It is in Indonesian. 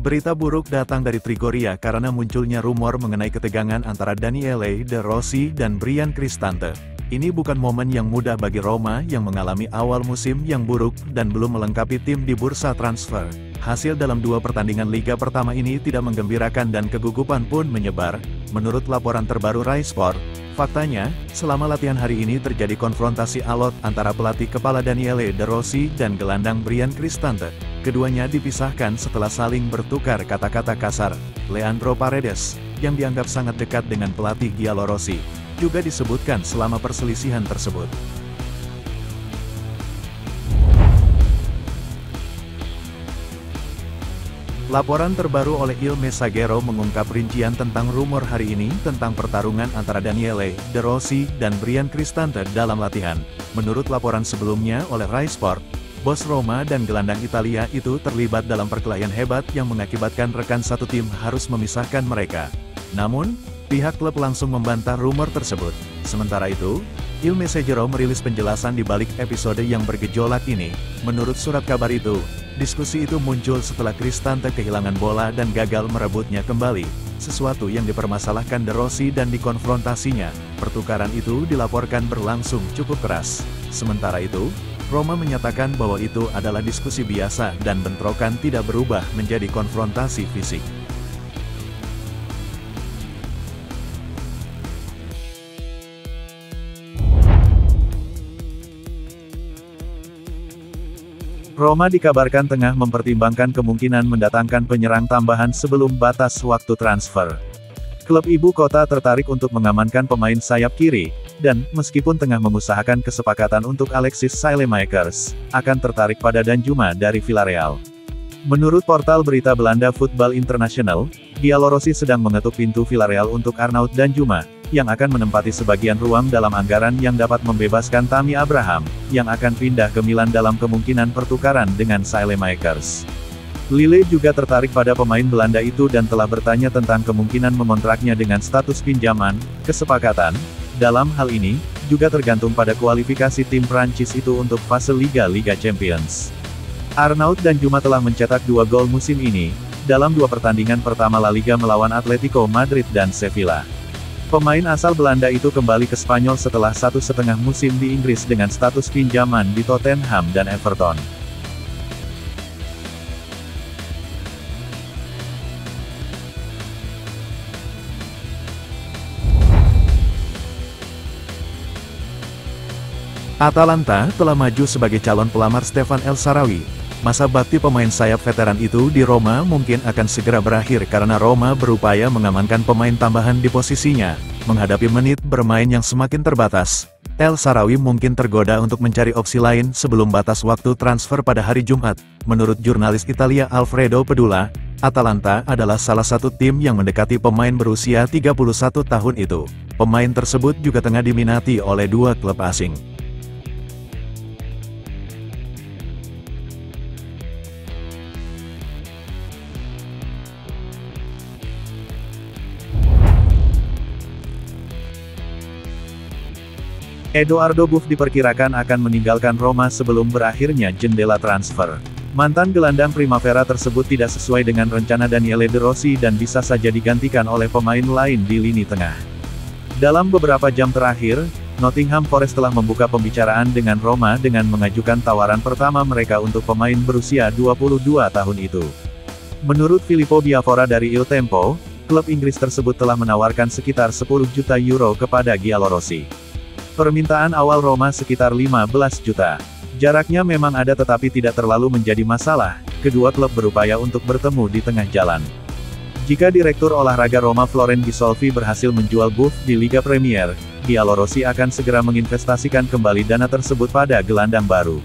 Berita buruk datang dari Trigoria karena munculnya rumor mengenai ketegangan antara Daniele De Rossi dan Bryan Cristante. Ini bukan momen yang mudah bagi Roma yang mengalami awal musim yang buruk dan belum melengkapi tim di bursa transfer. Hasil dalam 2 pertandingan Liga pertama ini tidak menggembirakan dan kegugupan pun menyebar, menurut laporan terbaru Rai Sport. Faktanya, selama latihan hari ini terjadi konfrontasi alot antara pelatih kepala Daniele De Rossi dan gelandang Bryan Cristante. Keduanya dipisahkan setelah saling bertukar kata-kata kasar. Leandro Paredes, yang dianggap sangat dekat dengan pelatih Giallorossi, juga disebutkan selama perselisihan tersebut. Laporan terbaru oleh Il Messaggero mengungkap rincian tentang rumor hari ini tentang pertarungan antara Daniele De Rossi dan Bryan Cristante dalam latihan. Menurut laporan sebelumnya oleh Rai Sport, bos Roma dan gelandang Italia itu terlibat dalam perkelahian hebat yang mengakibatkan rekan satu tim harus memisahkan mereka. Namun, pihak klub langsung membantah rumor tersebut. Sementara itu, Il Messaggero merilis penjelasan di balik episode yang bergejolak ini. Menurut surat kabar itu, diskusi itu muncul setelah Cristante kehilangan bola dan gagal merebutnya kembali, sesuatu yang dipermasalahkan De Rossi dan dikonfrontasinya. Pertukaran itu dilaporkan berlangsung cukup keras. Sementara itu, Roma menyatakan bahwa itu adalah diskusi biasa dan bentrokan tidak berubah menjadi konfrontasi fisik. Roma dikabarkan tengah mempertimbangkan kemungkinan mendatangkan penyerang tambahan sebelum batas waktu transfer. Klub ibu kota tertarik untuk mengamankan pemain sayap kiri, dan, meskipun tengah mengusahakan kesepakatan untuk Alexis Saelemaekers, akan tertarik pada Danjuma dari Villarreal. Menurut portal berita Belanda Football International, Giallorossi sedang mengetuk pintu Villarreal untuk Arnaud Danjuma, yang akan menempati sebagian ruang dalam anggaran yang dapat membebaskan Tammy Abraham, yang akan pindah ke Milan dalam kemungkinan pertukaran dengan Saelemaekers. Lille juga tertarik pada pemain Belanda itu dan telah bertanya tentang kemungkinan memontraknya dengan status pinjaman. Kesepakatan, dalam hal ini, juga tergantung pada kualifikasi tim Prancis itu untuk fase Liga Champions. Arnaud Danjuma telah mencetak 2 gol musim ini, dalam 2 pertandingan pertama La Liga melawan Atletico Madrid dan Sevilla. Pemain asal Belanda itu kembali ke Spanyol setelah 1,5 musim di Inggris dengan status pinjaman di Tottenham dan Everton. Atalanta telah maju sebagai calon pelamar Stefan El Shaarawy. Masa bakti pemain sayap veteran itu di Roma mungkin akan segera berakhir karena Roma berupaya mengamankan pemain tambahan di posisinya. Menghadapi menit bermain yang semakin terbatas, El Shaarawy mungkin tergoda untuk mencari opsi lain sebelum batas waktu transfer pada hari Jumat. Menurut jurnalis Italia Alfredo Pedula, Atalanta adalah salah satu tim yang mendekati pemain berusia 31 tahun itu. Pemain tersebut juga tengah diminati oleh 2 klub asing. Edoardo Buff diperkirakan akan meninggalkan Roma sebelum berakhirnya jendela transfer. Mantan gelandang Primavera tersebut tidak sesuai dengan rencana Daniele De Rossi dan bisa saja digantikan oleh pemain lain di lini tengah. Dalam beberapa jam terakhir, Nottingham Forest telah membuka pembicaraan dengan Roma dengan mengajukan tawaran pertama mereka untuk pemain berusia 22 tahun itu. Menurut Filippo Biafora dari Il Tempo, klub Inggris tersebut telah menawarkan sekitar 10 juta euro kepada Giallorossi. Permintaan awal Roma sekitar 15 juta. Jaraknya memang ada tetapi tidak terlalu menjadi masalah, kedua klub berupaya untuk bertemu di tengah jalan. Jika Direktur Olahraga Roma Florent Gisolfi berhasil menjual Buff di Liga Premier, Giallorossi akan segera menginvestasikan kembali dana tersebut pada gelandang baru.